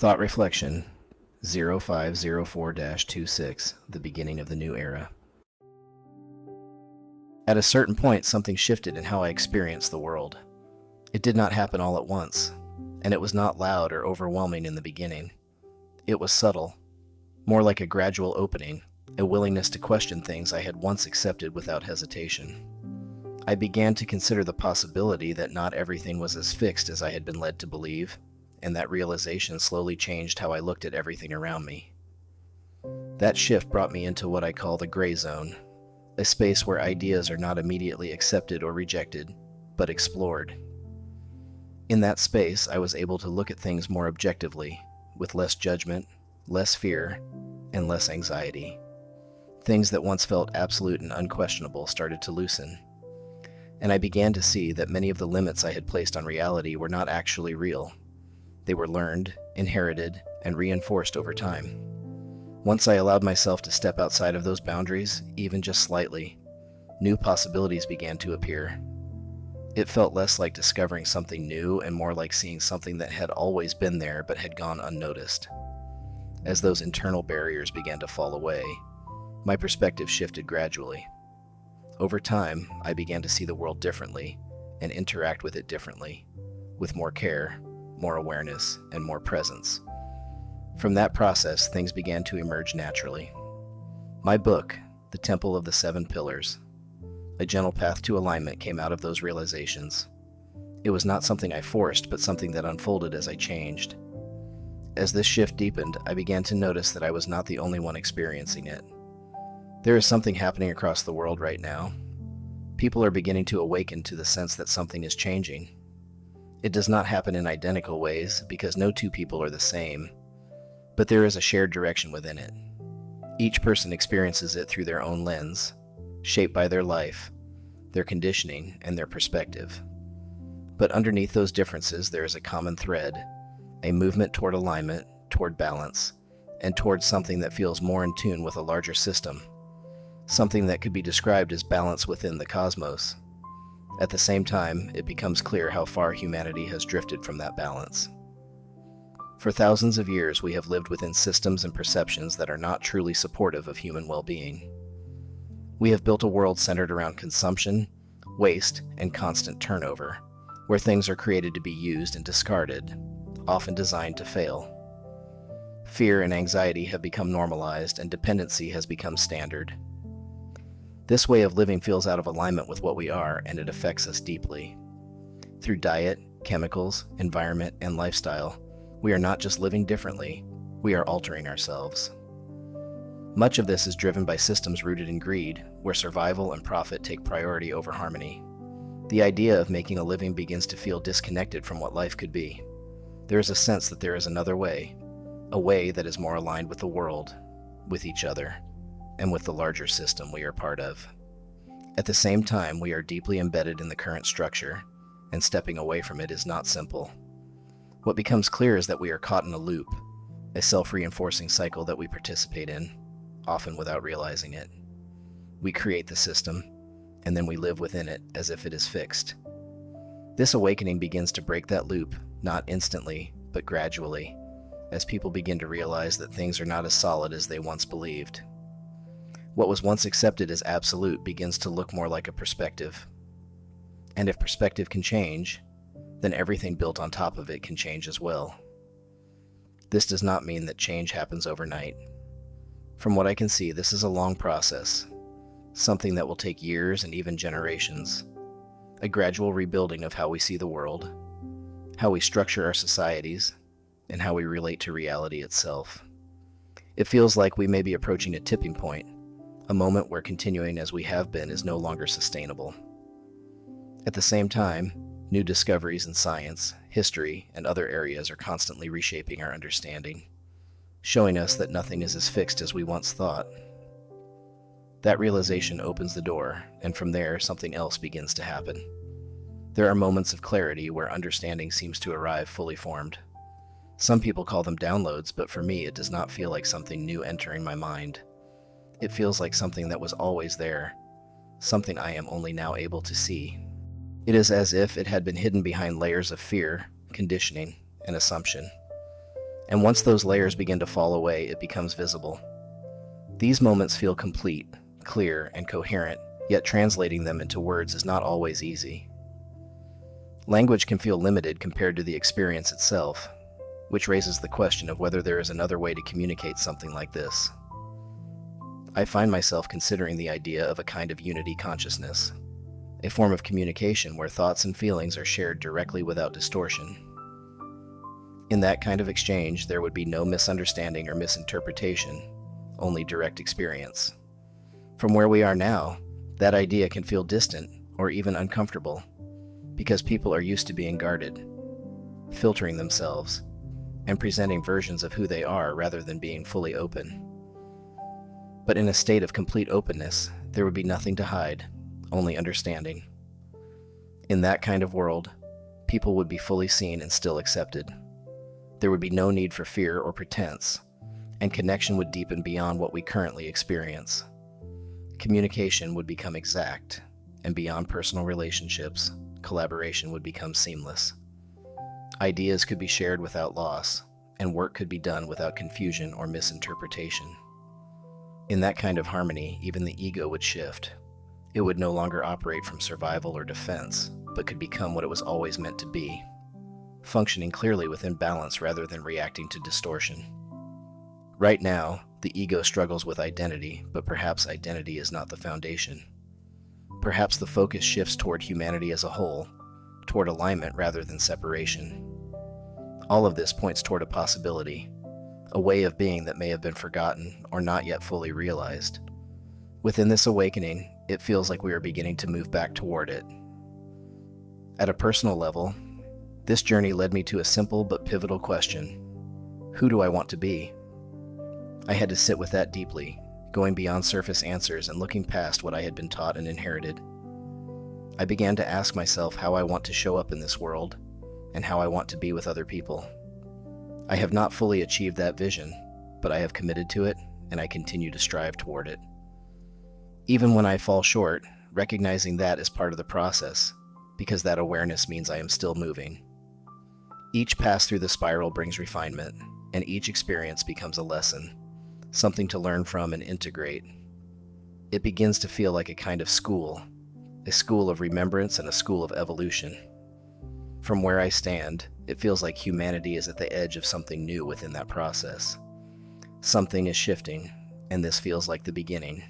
Thought Reflection 0504-26, the beginning of the new era. At a certain point, something shifted in how I experienced the world. It did not happen all at once, and it was not loud or overwhelming in the beginning. It was subtle, more like a gradual opening, a willingness to question things I had once accepted without hesitation. I began to consider the possibility that not everything was as fixed as I had been led to believe, and that realization slowly changed how I looked at everything around me. That shift brought me into what I call the gray zone, a space where ideas are not immediately accepted or rejected, but explored. In that space, I was able to look at things more objectively, with less judgment, less fear, and less anxiety. Things that once felt absolute and unquestionable started to loosen, and I began to see that many of the limits I had placed on reality were not actually real. They were learned, inherited, and reinforced over time. Once I allowed myself to step outside of those boundaries, even just slightly, new possibilities began to appear. It felt less like discovering something new and more like seeing something that had always been there but had gone unnoticed. As those internal barriers began to fall away, my perspective shifted gradually. Over time, I began to see the world differently and interact with it differently, with more care, more awareness, and more presence. From that process, things began to emerge naturally. My book, The Temple of the Seven Pillars, A Gentle Path to Alignment, came out of those realizations. It was not something I forced, but something that unfolded as I changed. As this shift deepened, I began to notice that I was not the only one experiencing it. There is something happening across the world right now. People are beginning to awaken to the sense that something is changing. It does not happen in identical ways because no two people are the same, but there is a shared direction within it. Each person experiences it through their own lens, shaped by their life, their conditioning, and their perspective. But underneath those differences, there is a common thread, a movement toward alignment, toward balance, and toward something that feels more in tune with a larger system, something that could be described as balance within the cosmos. At the same time, it becomes clear how far humanity has drifted from that balance. For thousands of years, we have lived within systems and perceptions that are not truly supportive of human well-being. We have built a world centered around consumption, waste, and constant turnover, where things are created to be used and discarded, often designed to fail. Fear and anxiety have become normalized, and dependency has become standard. This way of living feels out of alignment with what we are, and it affects us deeply. Through diet, chemicals, environment, and lifestyle, we are not just living differently, we are altering ourselves. Much of this is driven by systems rooted in greed, where survival and profit take priority over harmony. The idea of making a living begins to feel disconnected from what life could be. There is a sense that there is another way, a way that is more aligned with the world, with each other, and with the larger system we are part of. At the same time, we are deeply embedded in the current structure, and stepping away from it is not simple. What becomes clear is that we are caught in a loop, a self-reinforcing cycle that we participate in, often without realizing it. We create the system, and then we live within it as if it is fixed. This awakening begins to break that loop, not instantly, but gradually, as people begin to realize that things are not as solid as they once believed. What was once accepted as absolute begins to look more like a perspective. And if perspective can change, then everything built on top of it can change as well. This does not mean that change happens overnight. From what I can see, this is a long process, something that will take years and even generations. A gradual rebuilding of how we see the world, how we structure our societies, and how we relate to reality itself. It feels like we may be approaching a tipping point, a moment where continuing as we have been is no longer sustainable. At the same time, new discoveries in science, history, and other areas are constantly reshaping our understanding, showing us that nothing is as fixed as we once thought. That realization opens the door, and from there, something else begins to happen. There are moments of clarity where understanding seems to arrive fully formed. Some people call them downloads, but for me, it does not feel like something new entering my mind. It feels like something that was always there, something I am only now able to see. It is as if it had been hidden behind layers of fear, conditioning, and assumption. And once those layers begin to fall away, it becomes visible. These moments feel complete, clear, and coherent, yet translating them into words is not always easy. Language can feel limited compared to the experience itself, which raises the question of whether there is another way to communicate something like this. I find myself considering the idea of a kind of unity consciousness, a form of communication where thoughts and feelings are shared directly without distortion. In that kind of exchange, there would be no misunderstanding or misinterpretation, only direct experience. From where we are now, that idea can feel distant or even uncomfortable, because people are used to being guarded, filtering themselves, and presenting versions of who they are rather than being fully open. But in a state of complete openness, there would be nothing to hide, only understanding. In that kind of world, people would be fully seen and still accepted. There would be no need for fear or pretense, and connection would deepen beyond what we currently experience. Communication would become exact, and beyond personal relationships, collaboration would become seamless. Ideas could be shared without loss, and work could be done without confusion or misinterpretation. In that kind of harmony, even the ego would shift. It would no longer operate from survival or defense, but could become what it was always meant to be, functioning clearly within balance rather than reacting to distortion. Right now, the ego struggles with identity, but perhaps identity is not the foundation. Perhaps the focus shifts toward humanity as a whole, toward alignment rather than separation. All of this points toward a possibility, a way of being that may have been forgotten or not yet fully realized. Within this awakening, it feels like we are beginning to move back toward it. At a personal level, this journey led me to a simple but pivotal question: who do I want to be? I had to sit with that deeply, going beyond surface answers and looking past what I had been taught and inherited. I began to ask myself how I want to show up in this world, and how I want to be with other people. I have not fully achieved that vision, but I have committed to it, and I continue to strive toward it. Even when I fall short, recognizing that is part of the process, because that awareness means I am still moving. Each pass through the spiral brings refinement, and each experience becomes a lesson, something to learn from and integrate. It begins to feel like a kind of school, a school of remembrance and a school of evolution. From where I stand, it feels like humanity is at the edge of something new within that process. Something is shifting, and this feels like the beginning.